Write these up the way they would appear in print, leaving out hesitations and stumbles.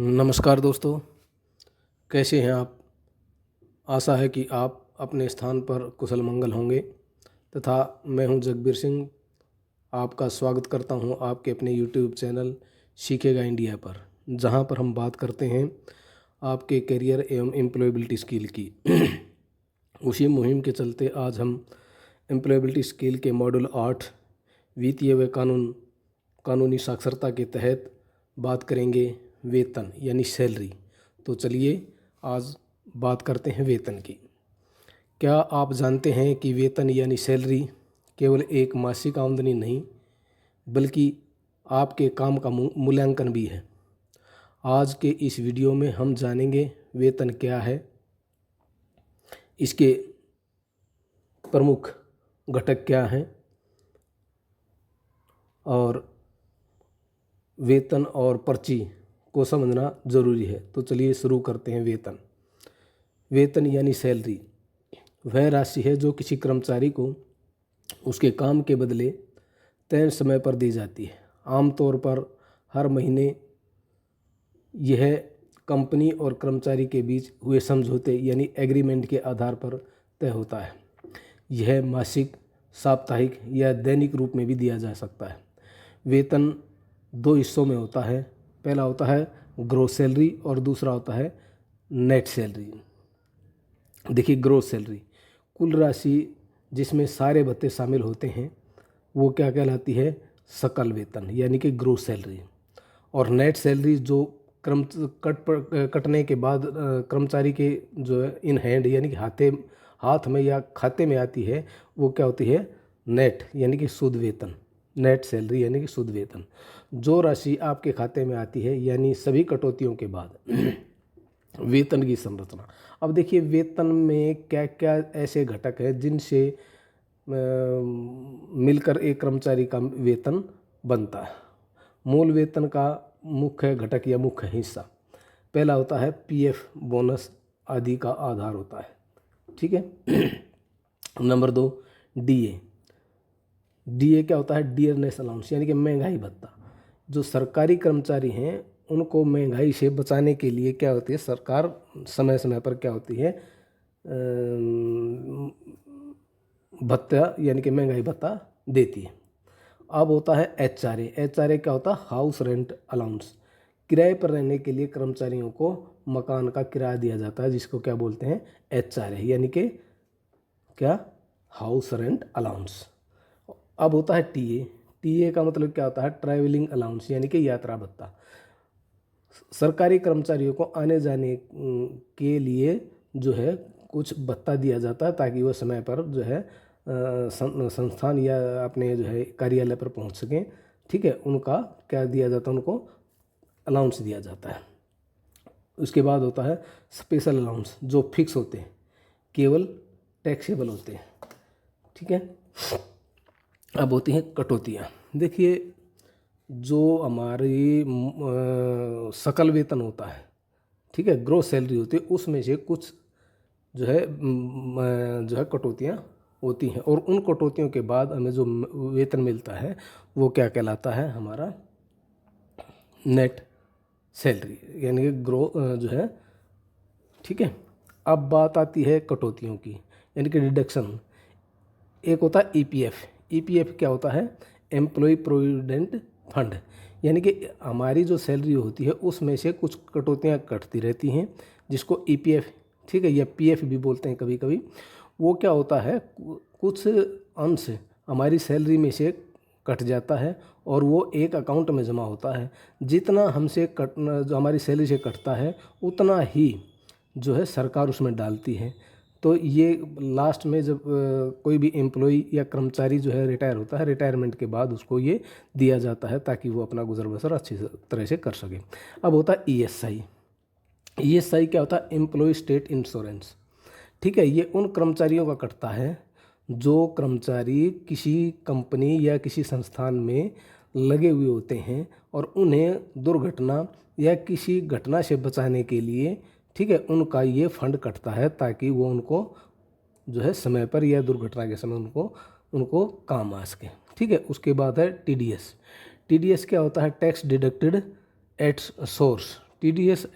नमस्कार दोस्तों, कैसे हैं आप। आशा है कि आप अपने स्थान पर कुशल मंगल होंगे तथा मैं हूं जगबीर सिंह। आपका स्वागत करता हूं आपके अपने YouTube चैनल सीखेगा इंडिया पर, जहां पर हम बात करते हैं आपके करियर एवं एम्प्लॉयबिलिटी स्किल की। उसी मुहिम के चलते आज हम एम्प्लॉयबिलिटी स्किल के मॉड्यूल 8 वित्तीय व कानूनी साक्षरता के तहत बात करेंगे वेतन यानी सैलरी। तो चलिए आज बात करते हैं वेतन की। क्या आप जानते हैं कि वेतन यानी सैलरी केवल एक मासिक आमदनी नहीं बल्कि आपके काम का मूल्यांकन भी है। आज के इस वीडियो में हम जानेंगे वेतन क्या है, इसके प्रमुख घटक क्या हैं और वेतन और पर्ची को समझना जरूरी है। तो चलिए शुरू करते हैं। वेतन यानी सैलरी वह राशि है जो किसी कर्मचारी को उसके काम के बदले तय समय पर दी जाती है। आमतौर पर हर महीने यह कंपनी और कर्मचारी के बीच हुए समझौते यानी एग्रीमेंट के आधार पर तय होता है। यह मासिक, साप्ताहिक या दैनिक रूप में भी दिया जा सकता है। वेतन दो हिस्सों में होता है। पहला होता है ग्रॉस सैलरी और दूसरा होता है नेट सैलरी। देखिए, ग्रॉस सैलरी कुल राशि जिसमें सारे भत्ते शामिल होते हैं वो क्या कहलाती है, सकल वेतन यानी कि ग्रॉस सैलरी। और नेट सैलरी जो कटने के बाद कर्मचारी के जो है इन हैंड यानी कि हाथ में या खाते में आती है, वो क्या होती है, नेट यानी कि शुद्ध वेतन। नेट सैलरी यानी कि शुद्ध वेतन, जो राशि आपके खाते में आती है यानी सभी कटौतियों के बाद। वेतन की संरचना। अब देखिए, वेतन में क्या क्या ऐसे घटक हैं जिनसे मिलकर एक कर्मचारी का वेतन बनता है। मूल वेतन का मुख्य घटक या मुख्य हिस्सा पहला होता है पीएफ, बोनस आदि का आधार होता है। ठीक है। Number 2 DA. डीए क्या होता है, डियरनेस अलाउंस यानी कि महंगाई भत्ता। जो सरकारी कर्मचारी हैं उनको महंगाई से बचाने के लिए क्या होती है, सरकार समय समय पर क्या होती है, भत्ता यानी कि महंगाई भत्ता देती है। अब होता है एचआरए। एचआरए क्या होता है, हाउस रेंट अलाउंस। किराए पर रहने के लिए कर्मचारियों को मकान का किराया दिया जाता है, जिसको क्या बोलते हैं, एचआरए यानी कि क्या, हाउस रेंट अलाउंस। अब होता है टीए। टीए का मतलब क्या होता है, ट्रैवलिंग अलाउंस यानी कि यात्रा भत्ता। सरकारी कर्मचारियों को आने जाने के लिए जो है कुछ भत्ता दिया जाता है ताकि वो समय पर जो है संस्थान या अपने जो है कार्यालय पर पहुंच सकें। ठीक है, उनका क्या दिया जाता है, उनको अलाउंस दिया जाता है। उसके बाद होता है स्पेशल अलाउंस, जो फिक्स होते हैं, केवल टैक्सेबल होते हैं। ठीक है। अब होती हैं कटौतियाँ। देखिए, जो हमारी सकल वेतन होता है, ठीक है, ग्रॉस सैलरी होती है, उसमें से कुछ जो है कटौतियाँ होती हैं। और उन कटौतियों के बाद हमें जो वेतन मिलता है वो क्या कहलाता है, हमारा नेट सैलरी यानी कि जो है। ठीक है। अब बात आती है कटौतियों की यानी कि डिडक्शन। एक होता है ईपीएफ। ईपीएफ क्या होता है, एम्प्लॉय प्रोविडेंट फंड, यानी कि हमारी जो सैलरी होती है उसमें से कुछ कटौतियाँ कटती रहती हैं, जिसको ईपीएफ, ठीक है, या पीएफ भी बोलते हैं कभी कभी। वो क्या होता है, कुछ अंश हमारी सैलरी में से कट जाता है और वो एक अकाउंट में जमा होता है। जितना हमसे जो हमारी सैलरी से कटता है उतना ही जो है सरकार उसमें डालती है। तो ये लास्ट में जब कोई भी एम्प्लॉई या कर्मचारी जो है रिटायर होता है, रिटायरमेंट के बाद उसको ये दिया जाता है ताकि वो अपना गुजर बसर अच्छी तरह से कर सके। अब होता है ईएसआई। ईएसआई क्या होता है, एम्प्लॉय स्टेट इंश्योरेंस। ठीक है, ये उन कर्मचारियों का कटता है जो कर्मचारी किसी कंपनी या किसी संस्थान में लगे हुए होते हैं और उन्हें दुर्घटना या किसी घटना से बचाने के लिए, ठीक है, उनका ये फंड कटता है ताकि वो उनको जो है समय पर या दुर्घटना के समय उनको काम आ सके। ठीक है। उसके बाद है टीडीएस। टीडीएस क्या होता है, tax deducted at source. TDS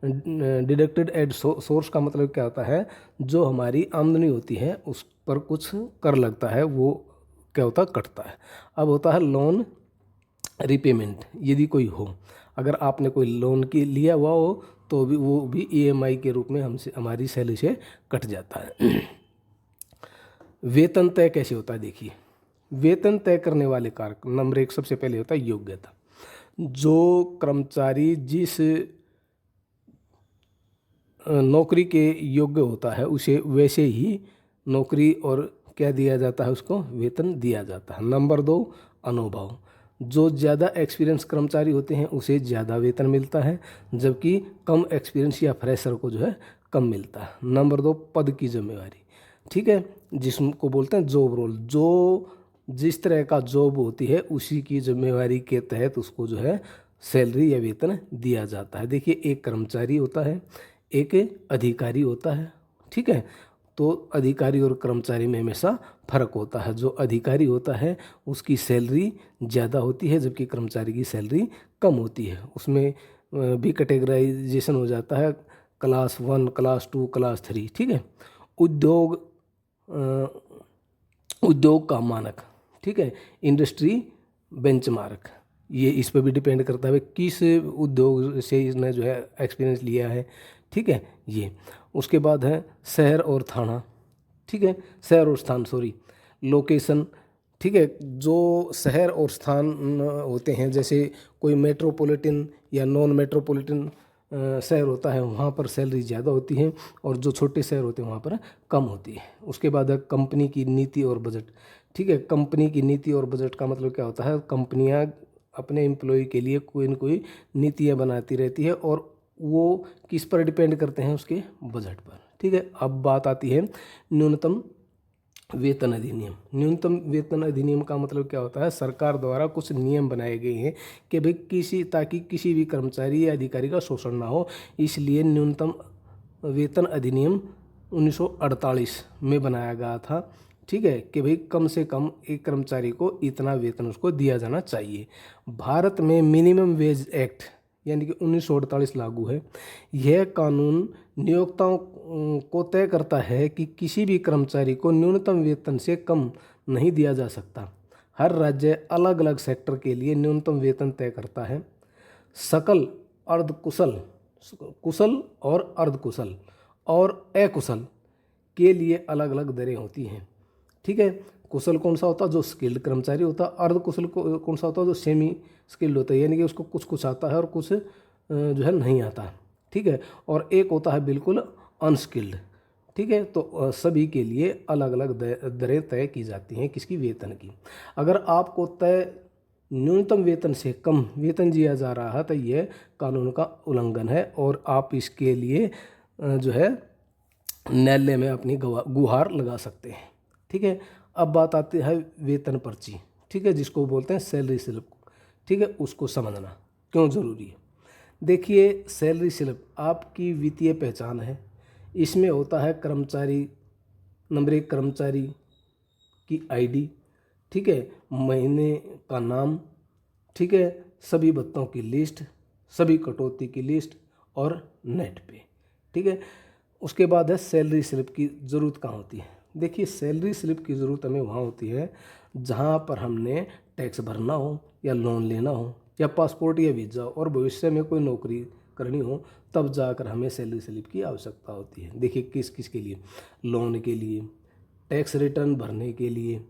deducted at source का मतलब क्या होता है, जो हमारी आमदनी होती है उस पर कुछ कर लगता है, वो क्या होता है, कटता है। अब होता है लोन रिपेमेंट, यदि कोई हो, अगर आपने कोई लोन की लिया हुआ हो तो भी वो भी EMI के रूप में हमसे हमारी सैलरी से कट जाता है। वेतन तय कैसे होता है, देखिए वेतन तय करने वाले कारक नंबर 1 सबसे पहले होता है योग्यता। जो कर्मचारी जिस नौकरी के योग्य होता है उसे वैसे ही नौकरी और क्या दिया जाता है, उसको वेतन दिया जाता है। नंबर 2 अनुभव, जो ज़्यादा एक्सपीरियंस कर्मचारी होते हैं उसे ज़्यादा वेतन मिलता है, जबकि कम एक्सपीरियंस या फ्रेशर को जो है कम मिलता है। नंबर 2 पद की जिम्मेवारी, ठीक है, जिसको बोलते हैं जॉब रोल। जो जिस तरह का जॉब होती है उसी की जिम्मेवारी के तहत उसको जो है सैलरी या वेतन दिया जाता है। देखिए एक कर्मचारी होता है, एक अधिकारी होता है, ठीक है, तो अधिकारी और कर्मचारी में हमेशा फर्क होता है। जो अधिकारी होता है उसकी सैलरी ज़्यादा होती है, जबकि कर्मचारी की सैलरी कम होती है। उसमें भी कैटेगराइजेशन हो जाता है, क्लास 1, क्लास 2, क्लास 3, ठीक है। उद्योग उद्योग का मानक, ठीक है, इंडस्ट्री बेंचमार्क, ये इस पर भी डिपेंड करता है किस उद्योग से इसने जो है एक्सपीरियंस लिया है, ठीक है। ये उसके बाद है शहर और थाना, ठीक है, शहर और स्थान, सॉरी, लोकेशन, ठीक है। जो शहर और स्थान होते हैं, जैसे कोई मेट्रोपॉलिटन या नॉन मेट्रोपॉलिटन शहर होता है, वहाँ पर सैलरी ज़्यादा होती है, और जो छोटे शहर होते हैं वहाँ पर कम होती है। उसके बाद है कंपनी की नीति और बजट, ठीक है। कंपनी की नीति और बजट का मतलब क्या होता है, कंपनियाँ अपने एम्प्लॉय के लिए कोई न कोई नीतियाँ बनाती रहती है, और वो किस पर डिपेंड करते हैं, उसके बजट पर, ठीक है। अब बात आती है न्यूनतम वेतन अधिनियम। न्यूनतम वेतन अधिनियम का मतलब क्या होता है, सरकार द्वारा कुछ नियम बनाए गए हैं कि भाई ताकि किसी भी कर्मचारी या अधिकारी का शोषण ना हो, इसलिए न्यूनतम वेतन अधिनियम 1948 में बनाया गया था, ठीक है, कि भाई कम से कम एक कर्मचारी को इतना वेतन उसको दिया जाना चाहिए। भारत में मिनिमम वेज एक्ट यानी कि 1948 लागू है। यह कानून नियोक्ताओं को तय करता है कि किसी भी कर्मचारी को न्यूनतम वेतन से कम नहीं दिया जा सकता। हर राज्य अलग अलग सेक्टर के लिए न्यूनतम वेतन तय करता है। सकल, अर्धकुशल, कुशल और अर्धकुशल और अकुशल के लिए अलग अलग दरें होती हैं, ठीक है। कुशल कौन सा होता है, जो स्किल्ड कर्मचारी होता है। अर्धकुशल कौन सा होता है, जो सेमी स्किल्ड होता है, यानी कि उसको कुछ कुछ आता है और कुछ जो है नहीं आता, ठीक है। और एक होता है बिल्कुल अनस्किल्ड, ठीक है। तो सभी के लिए अलग अलग दरें तय की जाती हैं किसकी, वेतन की। अगर आपको तय न्यूनतम वेतन से कम वेतन दिया जा रहा है तो यह कानून का उल्लंघन है, और आप इसके लिए जो है न्यायालय में अपनी गुहार लगा सकते हैं, ठीक है। अब बात आती है वेतन पर्ची, ठीक है, जिसको बोलते हैं सैलरी स्लिप, ठीक है। उसको समझना क्यों ज़रूरी है। देखिए सैलरी स्लिप आपकी वित्तीय पहचान है। इसमें होता है कर्मचारी, नंबर 1 कर्मचारी की ID, ठीक है, महीने का नाम, ठीक है, सभी भत्तों की लिस्ट, सभी कटौती की लिस्ट और नेट पे, ठीक है। उसके बाद है सैलरी स्लिप की ज़रूरत कहाँ होती है। देखिए सैलरी स्लिप की ज़रूरत हमें वहाँ होती है जहाँ पर हमने टैक्स भरना हो, या लोन लेना हो, या पासपोर्ट या वीज़ा, और भविष्य में कोई नौकरी करनी हो, तब जाकर हमें सैलरी स्लिप की आवश्यकता होती है। देखिए किस किस के लिए, लोन के लिए, टैक्स रिटर्न भरने के लिए,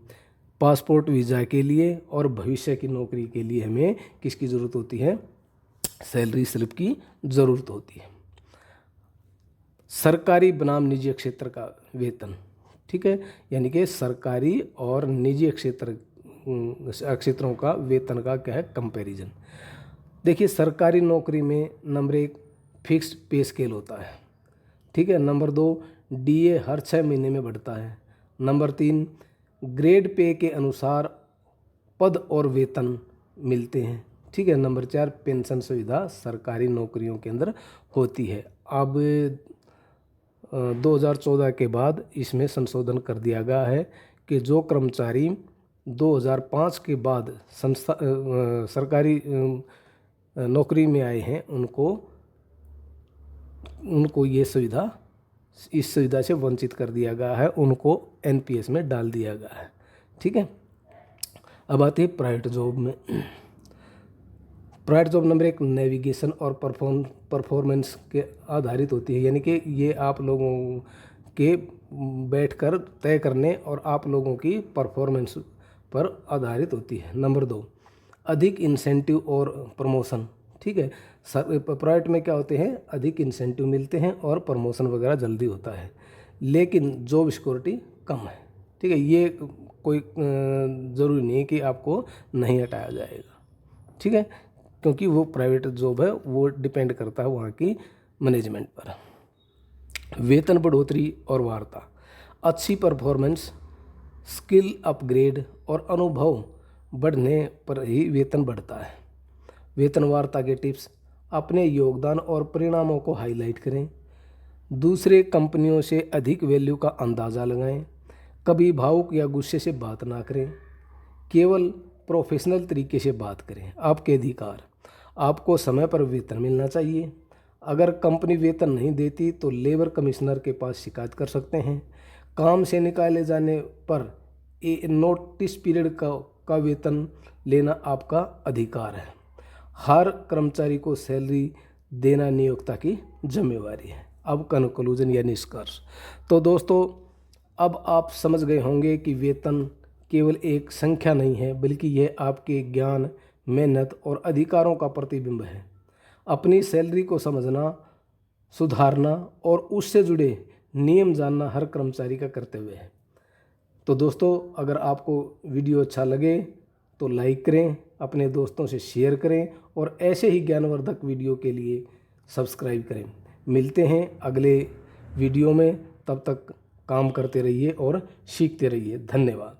पासपोर्ट वीज़ा के लिए, और भविष्य की नौकरी के लिए हमें किसकी ज़रूरत होती है, सैलरी स्लिप की ज़रूरत होती है। सरकारी बनाम निजी क्षेत्र का वेतन, ठीक है, यानी कि सरकारी और निजी क्षेत्रों का वेतन का क्या है, कंपैरिजन। देखिए सरकारी नौकरी में नंबर 1 फिक्स्ड पे स्केल होता है, ठीक है। नंबर 2 DA हर 6 महीने में बढ़ता है। नंबर 3 ग्रेड पे के अनुसार पद और वेतन मिलते हैं, ठीक है। नंबर 4 पेंशन सुविधा सरकारी नौकरियों के अंदर होती है। अब 2014 के बाद इसमें संशोधन कर दिया गया है कि जो कर्मचारी 2005 के बाद सरकारी नौकरी में आए हैं उनको ये सुविधा, इस सुविधा से वंचित कर दिया गया है, उनको एनपीएस में डाल दिया गया है। ठीक है, अब आती है प्राइवेट जॉब में। प्राइवेट जॉब नंबर 1 नेविगेशन और परफॉर्मेंस के आधारित होती है, यानी कि ये आप लोगों के बैठकर तय करने और आप लोगों की परफॉर्मेंस पर आधारित होती है। नंबर 2 अधिक इंसेंटिव और प्रमोशन। ठीक है, प्राइवेट में क्या होते हैं, अधिक इंसेंटिव मिलते हैं और प्रमोशन वगैरह जल्दी होता है, लेकिन जॉब सिक्योरिटी कम है। ठीक है, ये कोई ज़रूरी नहीं है कि आपको नहीं हटाया जाएगा। ठीक है, क्योंकि वो प्राइवेट जॉब है, वो डिपेंड करता है वहाँ की मैनेजमेंट पर। वेतन बढ़ोतरी और वार्ता। अच्छी परफॉर्मेंस, स्किल अपग्रेड और अनुभव बढ़ने पर ही वेतन बढ़ता है। वेतन वार्ता के टिप्स: अपने योगदान और परिणामों को हाईलाइट करें, दूसरे कंपनियों से अधिक वैल्यू का अंदाज़ा लगाएं, कभी भावुक या गुस्से से बात ना करें, केवल प्रोफेशनल तरीके से बात करें। आपके अधिकार: आपको समय पर वेतन मिलना चाहिए, अगर कंपनी वेतन नहीं देती तो लेबर कमिश्नर के पास शिकायत कर सकते हैं। काम से निकाले जाने पर नोटिस पीरियड का वेतन लेना आपका अधिकार है। हर कर्मचारी को सैलरी देना नियोक्ता की जिम्मेवारी है। अब कंक्लूजन या निष्कर्ष। तो दोस्तों, अब आप समझ गए होंगे कि वेतन केवल एक संख्या नहीं है, बल्कि यह आपके ज्ञान, मेहनत और अधिकारों का प्रतिबिंब है। अपनी सैलरी को समझना, सुधारना और उससे जुड़े नियम जानना हर कर्मचारी का कर्तव्य है। तो दोस्तों, अगर आपको वीडियो अच्छा लगे तो लाइक करें, अपने दोस्तों से शेयर करें और ऐसे ही ज्ञानवर्धक वीडियो के लिए सब्सक्राइब करें। मिलते हैं अगले वीडियो में, तब तक काम करते रहिए और सीखते रहिए। धन्यवाद।